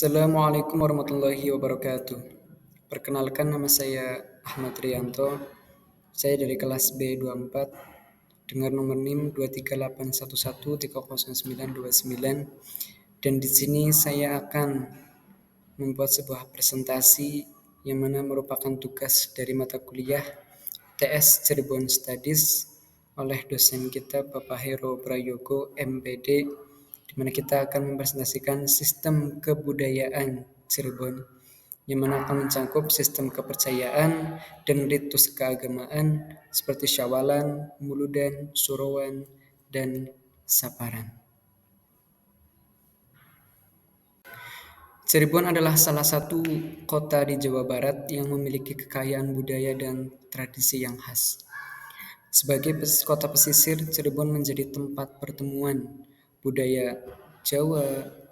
Assalamualaikum warahmatullahi wabarakatuh. Perkenalkan, nama saya Ahmad Rianto. Saya dari kelas B24 dengan nomor NIM 23811300929, dan di sini saya akan membuat sebuah presentasi yang mana merupakan tugas dari mata kuliah TS Cirebon Studies oleh dosen kita Bapak Hero Prayogo MPD, di mana kita akan mempresentasikan sistem kebudayaan Cirebon yang mana akan mencakup sistem kepercayaan dan ritus keagamaan seperti Syawalan, Muludan, Surowan, dan Saparan. Cirebon adalah salah satu kota di Jawa Barat yang memiliki kekayaan budaya dan tradisi yang khas. Sebagai kota pesisir, Cirebon menjadi tempat pertemuan budaya Jawa,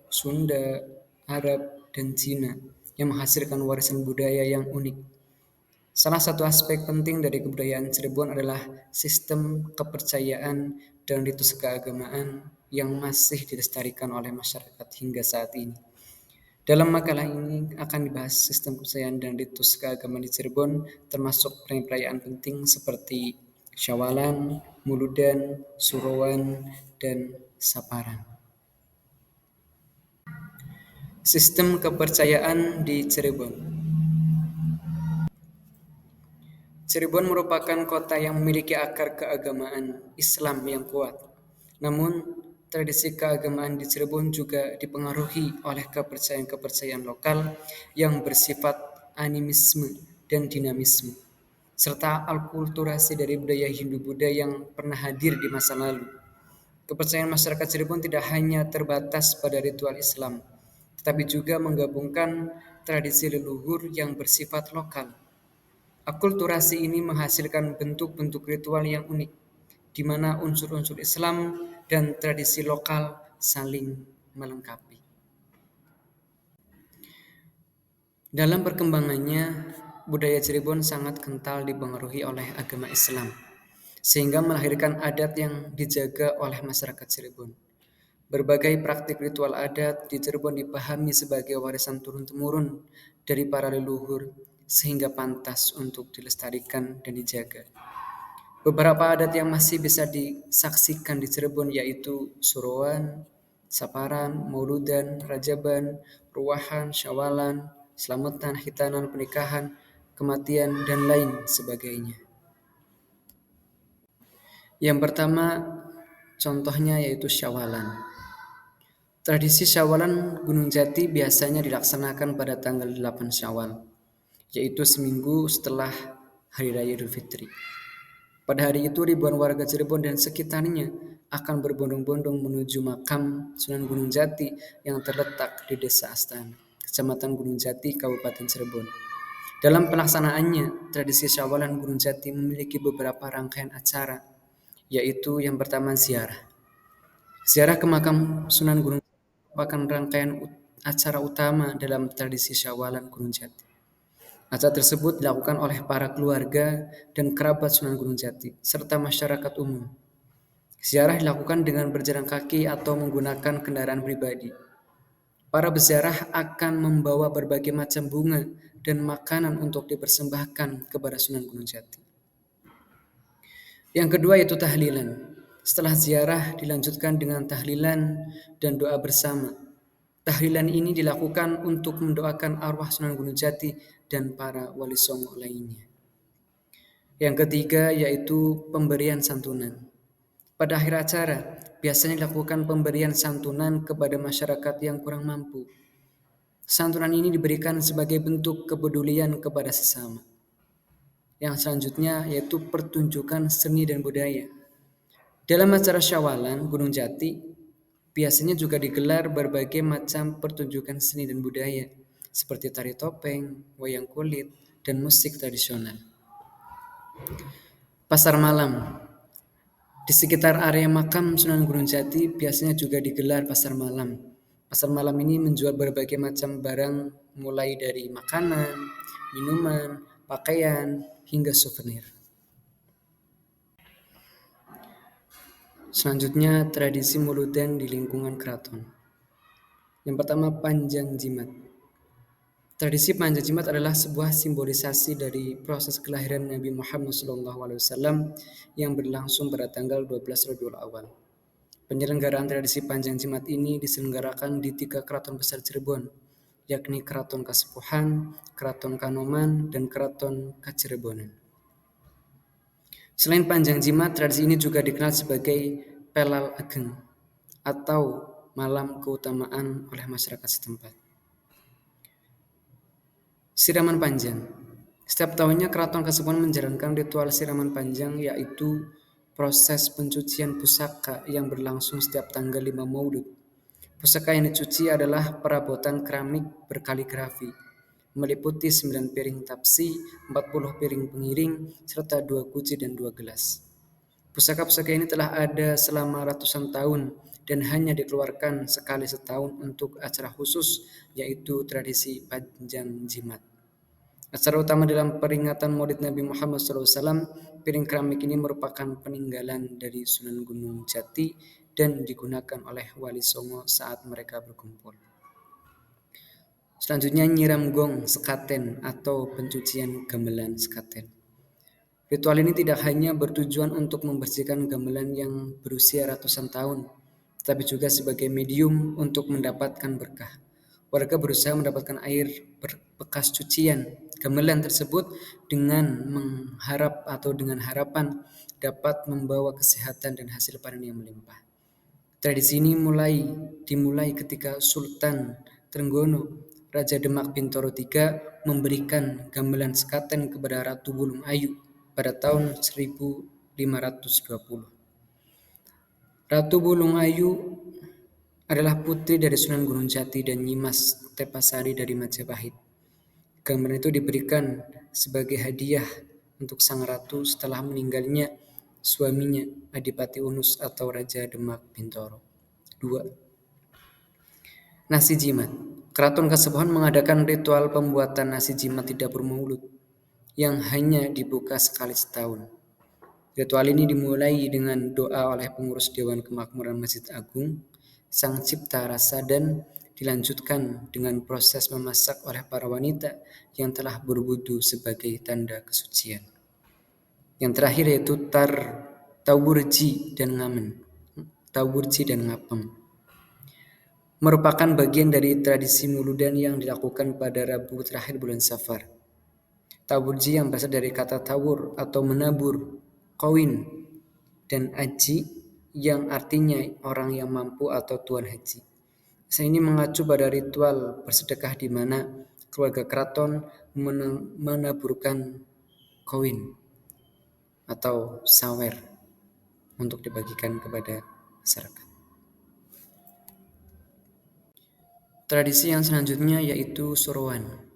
Sunda, Arab, dan Cina yang menghasilkan warisan budaya yang unik. Salah satu aspek penting dari kebudayaan Cirebon adalah sistem kepercayaan dan ritus keagamaan yang masih dilestarikan oleh masyarakat hingga saat ini. Dalam makalah ini akan dibahas sistem kepercayaan dan ritus keagamaan di Cirebon, termasuk perayaan penting seperti Syawalan, Muludan, Surowan, dan Saparan. Sistem kepercayaan di Cirebon. Cirebon merupakan kota yang memiliki akar keagamaan Islam yang kuat. Namun, tradisi keagamaan di Cirebon juga dipengaruhi oleh kepercayaan-kepercayaan lokal yang bersifat animisme dan dinamisme, serta alkulturasi dari budaya Hindu-Buddha yang pernah hadir di masa lalu. Kepercayaan masyarakat Cirebon tidak hanya terbatas pada ritual Islam, tetapi juga menggabungkan tradisi leluhur yang bersifat lokal. Akulturasi ini menghasilkan bentuk-bentuk ritual yang unik, di mana unsur-unsur Islam dan tradisi lokal saling melengkapi. Dalam perkembangannya, budaya Cirebon sangat kental dipengaruhi oleh agama Islam, sehingga melahirkan adat yang dijaga oleh masyarakat Cirebon. Berbagai praktik ritual adat di Cirebon dipahami sebagai warisan turun-temurun dari para leluhur, sehingga pantas untuk dilestarikan dan dijaga. Beberapa adat yang masih bisa disaksikan di Cirebon yaitu Surowan, Saparan, Mauludan, Rajaban, Ruahan, Syawalan, Selamatan, Hitanan, Pernikahan, Kematian, dan lain sebagainya. Yang pertama, contohnya yaitu Syawalan. Tradisi Syawalan Gunung Jati biasanya dilaksanakan pada tanggal 8 Syawal, yaitu seminggu setelah Hari Raya Idul Fitri. Pada hari itu ribuan warga Cirebon dan sekitarnya akan berbondong-bondong menuju makam Sunan Gunung Jati yang terletak di Desa Astana, Kecamatan Gunung Jati, Kabupaten Cirebon. Dalam pelaksanaannya, tradisi Syawalan Gunung Jati memiliki beberapa rangkaian acara, yaitu yang pertama ziarah. Ziarah ke makam Sunan Gunung Jati merupakan rangkaian acara utama dalam tradisi Syawalan Gunung Jati. Acara tersebut dilakukan oleh para keluarga dan kerabat Sunan Gunung Jati, serta masyarakat umum. Ziarah dilakukan dengan berjalan kaki atau menggunakan kendaraan pribadi. Para peziarah akan membawa berbagai macam bunga dan makanan untuk dipersembahkan kepada Sunan Gunung Jati. Yang kedua yaitu tahlilan. Setelah ziarah dilanjutkan dengan tahlilan dan doa bersama. Tahlilan ini dilakukan untuk mendoakan arwah Sunan Gunung Jati dan para wali songo lainnya. Yang ketiga yaitu pemberian santunan. Pada akhir acara, biasanya dilakukan pemberian santunan kepada masyarakat yang kurang mampu. Santunan ini diberikan sebagai bentuk kepedulian kepada sesama. Yang selanjutnya yaitu pertunjukan seni dan budaya. Dalam acara Syawalan Gunung Jati, biasanya juga digelar berbagai macam pertunjukan seni dan budaya, seperti tari topeng, wayang kulit, dan musik tradisional. Pasar malam. Di sekitar area makam Sunan Gunung Jati biasanya juga digelar pasar malam. Pasar malam ini menjual berbagai macam barang mulai dari makanan, minuman, pakaian, hingga souvenir. Selanjutnya, tradisi Muludan di lingkungan keraton. Yang pertama, panjang jimat. Tradisi panjang jimat adalah sebuah simbolisasi dari proses kelahiran Nabi Muhammad SAW yang berlangsung pada tanggal 12 Rabiul Awal. Penyelenggaraan tradisi panjang jimat ini diselenggarakan di 3 keraton besar Cirebon, yakni Keraton Kasepuhan, Keraton Kanoman, dan Keraton Kacirebonan. Selain panjang jimat, tradisi ini juga dikenal sebagai Pelal Ageng atau malam keutamaan oleh masyarakat setempat. Siraman panjang. Setiap tahunnya Keraton Kasepuhan menjalankan ritual siraman panjang, yaitu proses pencucian pusaka yang berlangsung setiap tanggal 5 Maulud. Pusaka yang dicuci adalah perabotan keramik berkaligrafi, meliputi 9 piring tapsi, 40 piring pengiring, serta 2 guci dan 2 gelas. Pusaka-pusaka ini telah ada selama ratusan tahun dan hanya dikeluarkan sekali setahun untuk acara khusus, yaitu tradisi panjang jimat. Acara utama dalam peringatan Maulid Nabi Muhammad SAW, piring keramik ini merupakan peninggalan dari Sunan Gunung Jati dan digunakan oleh Wali Songo saat mereka berkumpul. Selanjutnya, nyiram gong sekaten atau pencucian gamelan sekaten. Ritual ini tidak hanya bertujuan untuk membersihkan gamelan yang berusia ratusan tahun, tapi juga sebagai medium untuk mendapatkan berkah. Warga berusaha mendapatkan air bekas cucian gamelan tersebut dengan mengharap atau dengan harapan dapat membawa kesehatan dan hasil panen yang melimpah. Tradisi ini dimulai ketika Sultan Trenggono, Raja Demak Bintoro III, memberikan gamelan sekaten kepada Ratu Bulung Ayu pada tahun 1520. Ratu Bulung Ayu adalah putri dari Sunan Gunung Jati dan Nyimas Tepasari dari Majapahit. Gamelan itu diberikan sebagai hadiah untuk sang ratu setelah meninggalnya suaminya Adipati Unus atau Raja Demak Bintoro. 2. Nasi jimat. Keraton Kasepuhan mengadakan ritual pembuatan nasi jimat di dapur Maulud yang hanya dibuka sekali setahun. Ritual ini dimulai dengan doa oleh pengurus Dewan Kemakmuran Masjid Agung, Sang Cipta Rasa, dan dilanjutkan dengan proses memasak oleh para wanita yang telah berwudu sebagai tanda kesucian. Yang terakhir yaitu Tawurji dan Ngapem. Merupakan bagian dari tradisi muludan yang dilakukan pada Rabu terakhir bulan Safar. Tawurji yang berasal dari kata tawur atau menabur, koin, dan aji yang artinya orang yang mampu atau tuan haji. Ini mengacu pada ritual bersedekah di mana keluarga keraton menaburkan koin atau sawer untuk dibagikan kepada masyarakat. Tradisi yang selanjutnya yaitu Suruhan.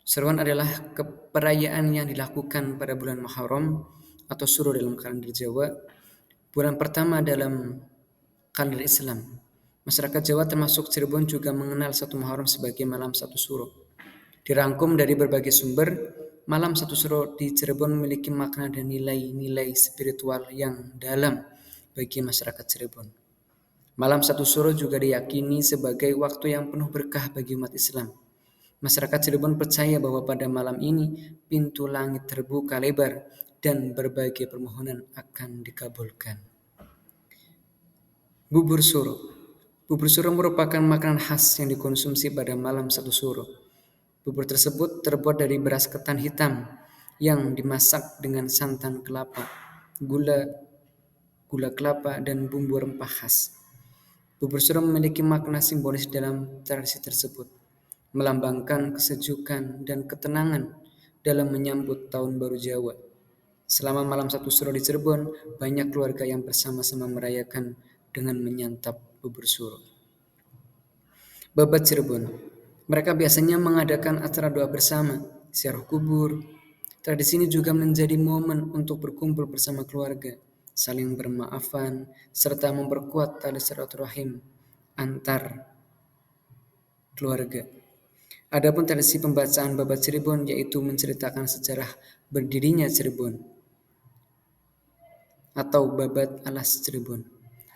Suruhan adalah perayaan yang dilakukan pada bulan Muharram atau Suro dalam kalender Jawa, bulan pertama dalam kalender Islam. Masyarakat Jawa termasuk Cirebon juga mengenal 1 Muharram sebagai malam 1 Suro. Dirangkum dari berbagai sumber, malam 1 Suro di Cirebon memiliki makna dan nilai-nilai spiritual yang dalam bagi masyarakat Cirebon. Malam 1 Suro juga diyakini sebagai waktu yang penuh berkah bagi umat Islam. Masyarakat Cirebon percaya bahwa pada malam ini pintu langit terbuka lebar dan berbagai permohonan akan dikabulkan. Bubur Suro. Bubur Suro merupakan makanan khas yang dikonsumsi pada malam 1 Suro. Bubur tersebut terbuat dari beras ketan hitam yang dimasak dengan santan kelapa, gula kelapa, dan bumbu rempah khas. Bubur Suro memiliki makna simbolis dalam tradisi tersebut, melambangkan kesejukan dan ketenangan dalam menyambut Tahun Baru Jawa. Selama malam 1 Suro di Cirebon, banyak keluarga yang bersama-sama merayakan dengan menyantap bubur Suro. Babat Cirebon. Mereka biasanya mengadakan acara doa bersama, ziarah kubur. Tradisi ini juga menjadi momen untuk berkumpul bersama keluarga, saling bermaafan, serta memperkuat tali silaturahim antar keluarga. Adapun tradisi pembacaan Babat Cirebon yaitu menceritakan sejarah berdirinya Cirebon atau Babat Alas Cirebon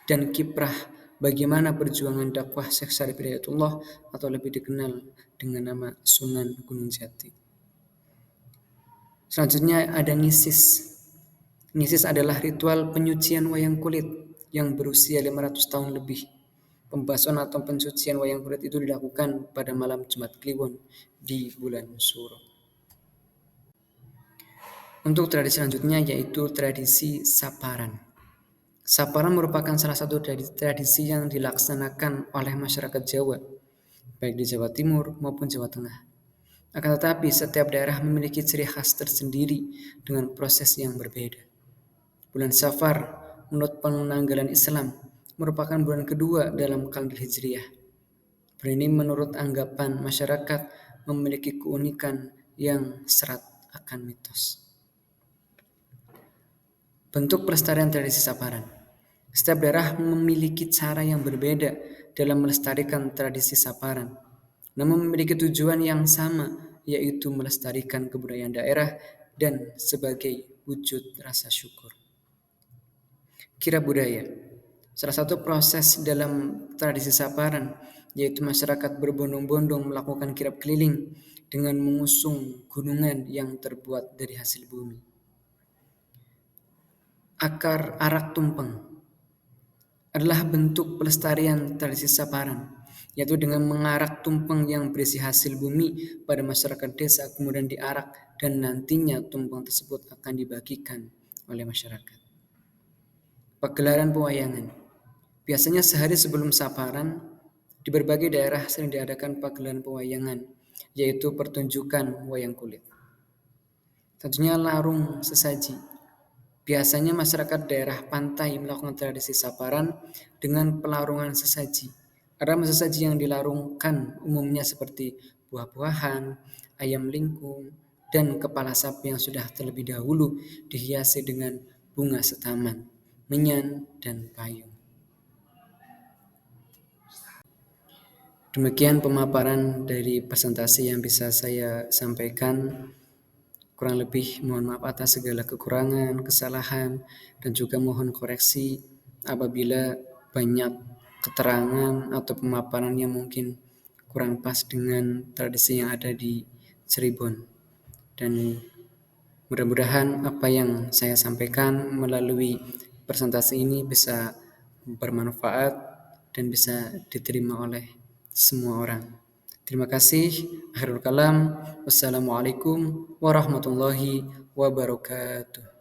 dan kiprah bagaimana perjuangan dakwah Syekh Syarif Hidayatullah atau lebih dikenal dengan nama Sunan Gunung Jati. Selanjutnya ada ngisis. Ngisis adalah ritual penyucian wayang kulit yang berusia 500 tahun lebih. Pembasuhan atau pensucian wayang kulit itu dilakukan pada malam Jumat Kliwon di bulan Suro. Untuk tradisi selanjutnya yaitu tradisi saparan. Saparan merupakan salah satu tradisi yang dilaksanakan oleh masyarakat Jawa, baik di Jawa Timur maupun Jawa Tengah. Akan tetapi setiap daerah memiliki ciri khas tersendiri dengan proses yang berbeda. Bulan Safar menurut penanggalan Islam merupakan bulan kedua dalam kalender Hijriah. Bulan ini menurut anggapan masyarakat memiliki keunikan yang serat akan mitos. Bentuk pelestarian tradisi saparan. Setiap daerah memiliki cara yang berbeda dalam melestarikan tradisi saparan, namun memiliki tujuan yang sama, yaitu melestarikan kebudayaan daerah dan sebagai wujud rasa syukur. Kirab budaya. Salah satu proses dalam tradisi saparan yaitu masyarakat berbondong-bondong melakukan kirab keliling dengan mengusung gunungan yang terbuat dari hasil bumi. Akar arak tumpeng adalah bentuk pelestarian tradisi saparan, yaitu dengan mengarak tumpeng yang berisi hasil bumi pada masyarakat desa kemudian diarak dan nantinya tumpeng tersebut akan dibagikan oleh masyarakat. Pagelaran pewayangan. Biasanya sehari sebelum saparan, di berbagai daerah sering diadakan pagelaran pewayangan, yaitu pertunjukan wayang kulit. Tentunya larung sesaji. Biasanya masyarakat daerah pantai melakukan tradisi saparan dengan pelarungan sesaji. Ada sesaji yang dilarungkan umumnya seperti buah-buahan, ayam lingkung, dan kepala sapi yang sudah terlebih dahulu dihiasi dengan bunga setaman, menyan, dan payung. Demikian pemaparan dari presentasi yang bisa saya sampaikan. Kurang lebih mohon maaf atas segala kekurangan, kesalahan, dan juga mohon koreksi apabila banyak keterangan atau pemaparan yang mungkin kurang pas dengan tradisi yang ada di Cirebon. Dan mudah-mudahan apa yang saya sampaikan melalui presentasi ini bisa bermanfaat dan bisa diterima oleh semua orang. Terima kasih. Akhirul kalam. Wassalamualaikum warahmatullahi wabarakatuh.